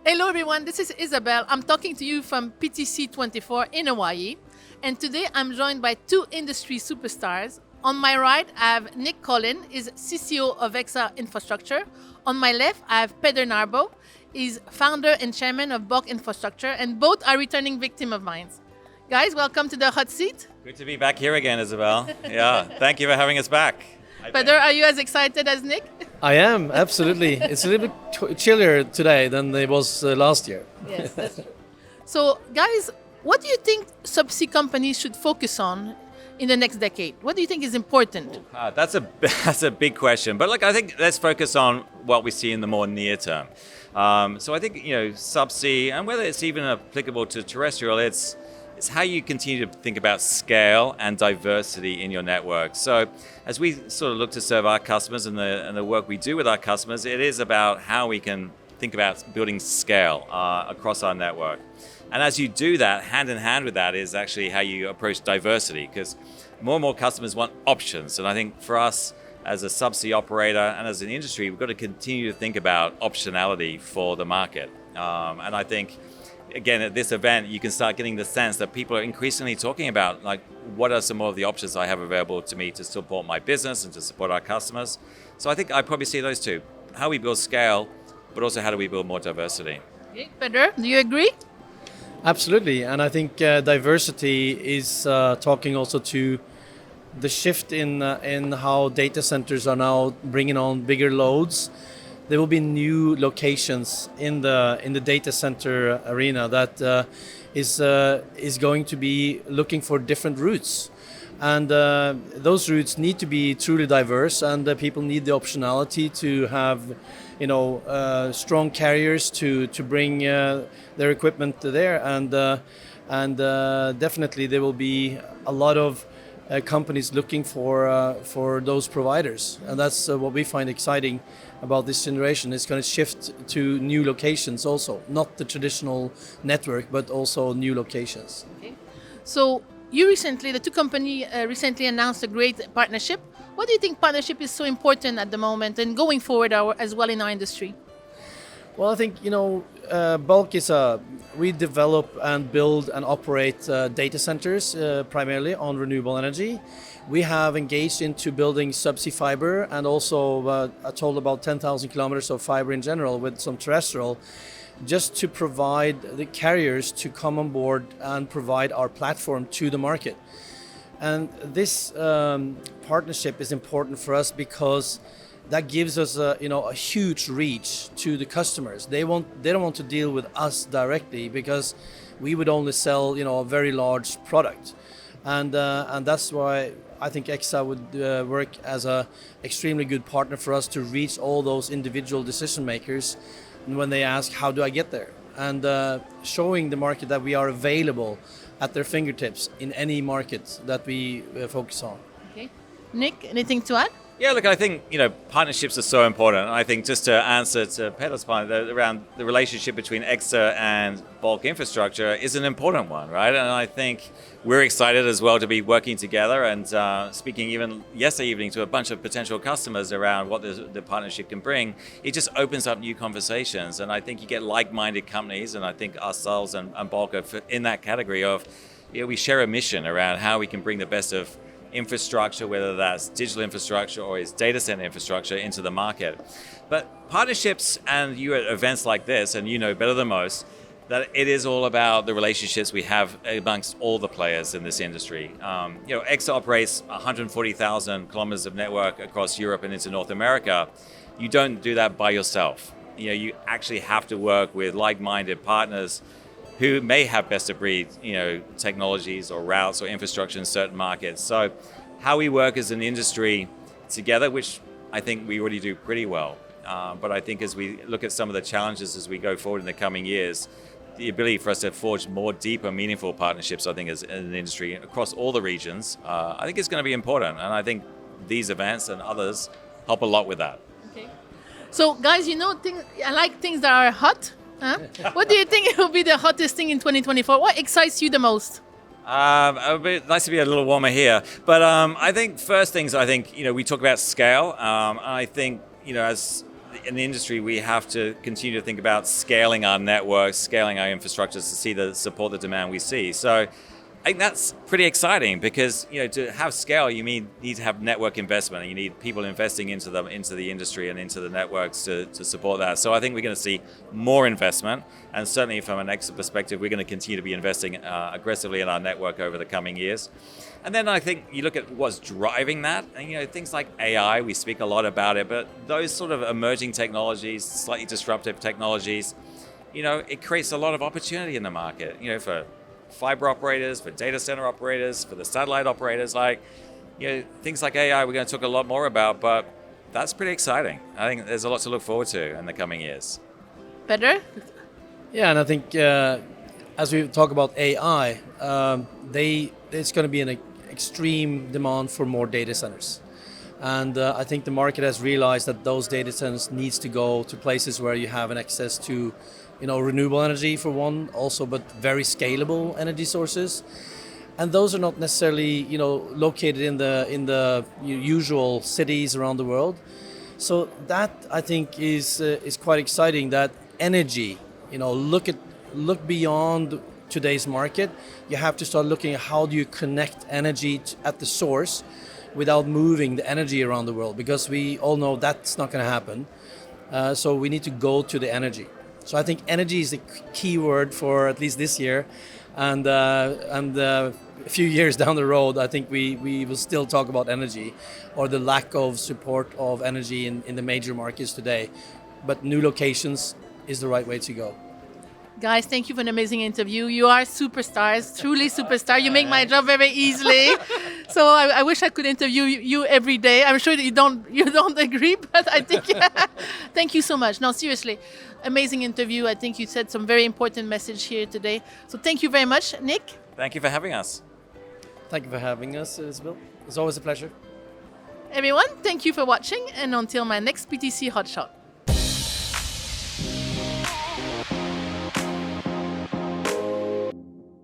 Hello everyone, this is Isabel. I'm talking to you from PTC’24 in Hawaii. And today I'm joined by two industry superstars. On my right, I have Nick Collin, is CCO of EXA Infrastructure. On my left, I have Peder Naerboe, is founder and chairman of Bulk Infrastructure, and both are returning victims of mine. Guys, welcome to the hot seat. Good to be back here again, Isabel. Yeah, thank you for having us back. Peder, are you as excited as Nick? I am, absolutely. It's a little bit chillier today than it was last year. Yes, that's true. So, guys, what do you think subsea companies should focus on in the next decade? What do you think is important? That's a big question. But look, I think let's focus on what we see in the more near term. So I think, subsea, and whether it's even applicable to terrestrial, it's how you continue to think about scale and diversity in your network. So as we sort of look to serve our customers and the work we do with our customers, it is about how we can think about building scale across our network. And as you do that, hand in hand with that is actually how you approach diversity, because more and more customers want options. And I think for us as a subsea operator and as an industry, we've got to continue to think about optionality for the market. And I think again, at this event, you can start getting the sense that people are increasingly talking about, like, what are some more of the options I have available to me to support my business and to support our customers. So I think I probably see those two: how we build scale, but also how do we build more diversity. Okay, Peder, do you agree? Absolutely, and I think diversity is talking also to the shift in how data centers are now bringing on bigger loads. There will be new locations in the data center arena that is going to be looking for different routes, and those routes need to be truly diverse, and people need the optionality to have, strong carriers to bring their equipment there, and definitely there will be a lot of companies looking for those providers, and that's what we find exciting about this generation. It's going to shift to new locations also, not the traditional network, but also new locations. Okay. So the two companies recently announced a great partnership. What do you think partnership is so important at the moment and going forward as well in our industry? Well, I think, Bulk we develop and build and operate data centers primarily on renewable energy. We have engaged into building subsea fiber and also a total about 10,000 kilometers of fiber in general with some terrestrial, just to provide the carriers to come on board and provide our platform to the market. And this partnership is important for us because that gives us a huge reach to the customers. They don't want to deal with us directly because we would only sell a very large product, and that's why I think EXA would work as a extremely good partner for us to reach all those individual decision makers when they ask, how do I get there? And showing the market that we are available at their fingertips in any market that we focus on. Okay. Nick, anything to add? Yeah, look, I think, partnerships are so important. And I think just to answer to Peder's point around the relationship between EXA and Bulk Infrastructure is an important one, right? And I think we're excited as well to be working together and speaking even yesterday evening to a bunch of potential customers around what the partnership can bring. It just opens up new conversations. And I think you get like-minded companies, and I think ourselves and Bulk are in that category of, we share a mission around how we can bring the best of infrastructure, whether that's digital infrastructure or is data center infrastructure, into the market. But partnerships, and you at events like this, and you know better than most, that it is all about the relationships we have amongst all the players in this industry. EXA operates 140,000 kilometers of network across Europe and into North America. You don't do that by yourself. You actually have to work with like-minded partners who may have best of breed, technologies or routes or infrastructure in certain markets. So how we work as an industry together, which I think we already do pretty well. But I think as we look at some of the challenges as we go forward in the coming years, the ability for us to forge more deeper, meaningful partnerships, I think, as an industry across all the regions, I think is going to be important. And I think these events and others help a lot with that. Okay. So guys, I like things that are hot. Huh? What do you think will be the hottest thing in 2024? What excites you the most? It would be nice to be a little warmer here. But I think first things, we talk about scale. I think, as in the industry, we have to continue to think about scaling our networks, scaling our infrastructures to support the demand we see. So I think that's pretty exciting because to have scale, you need to have network investment, and you need people investing into the industry and into the networks to support that. So I think we're going to see more investment, and certainly from an EXA perspective, we're going to continue to be investing aggressively in our network over the coming years. And then I think you look at what's driving that, and things like AI, we speak a lot about it, but those sort of emerging technologies, slightly disruptive technologies, it creates a lot of opportunity in the market, for fiber operators, for data center operators, for the satellite operators, things like AI we're going to talk a lot more about, but that's pretty exciting. I think there's a lot to look forward to in the coming years. Peder? Yeah, and I think as we talk about AI, it's going to be an extreme demand for more data centers. And I think the market has realized that those data centers needs to go to places where you have an access to renewable energy for one, also, but very scalable energy sources. And those are not necessarily, located in the usual cities around the world. So that, I think, is quite exciting, that energy, look beyond today's market. You have to start looking at how do you connect energy at the source without moving the energy around the world, because we all know that's not going to happen. So we need to go to the energy. So I think energy is the key word for at least this year, and a few years down the road, I think we will still talk about energy or the lack of support of energy in the major markets today. But new locations is the right way to go. Guys, thank you for an amazing interview. You are superstars, truly superstar. You make my job very easily. So I wish I could interview you every day. I'm sure that you don't agree, but I think thank you so much. No, seriously, amazing interview. I think you said some very important message here today. So thank you very much, Nick. Thank you for having us. Thank you for having us, Isabel. It's always a pleasure. Everyone, thank you for watching, and until my next PTC Hotshot.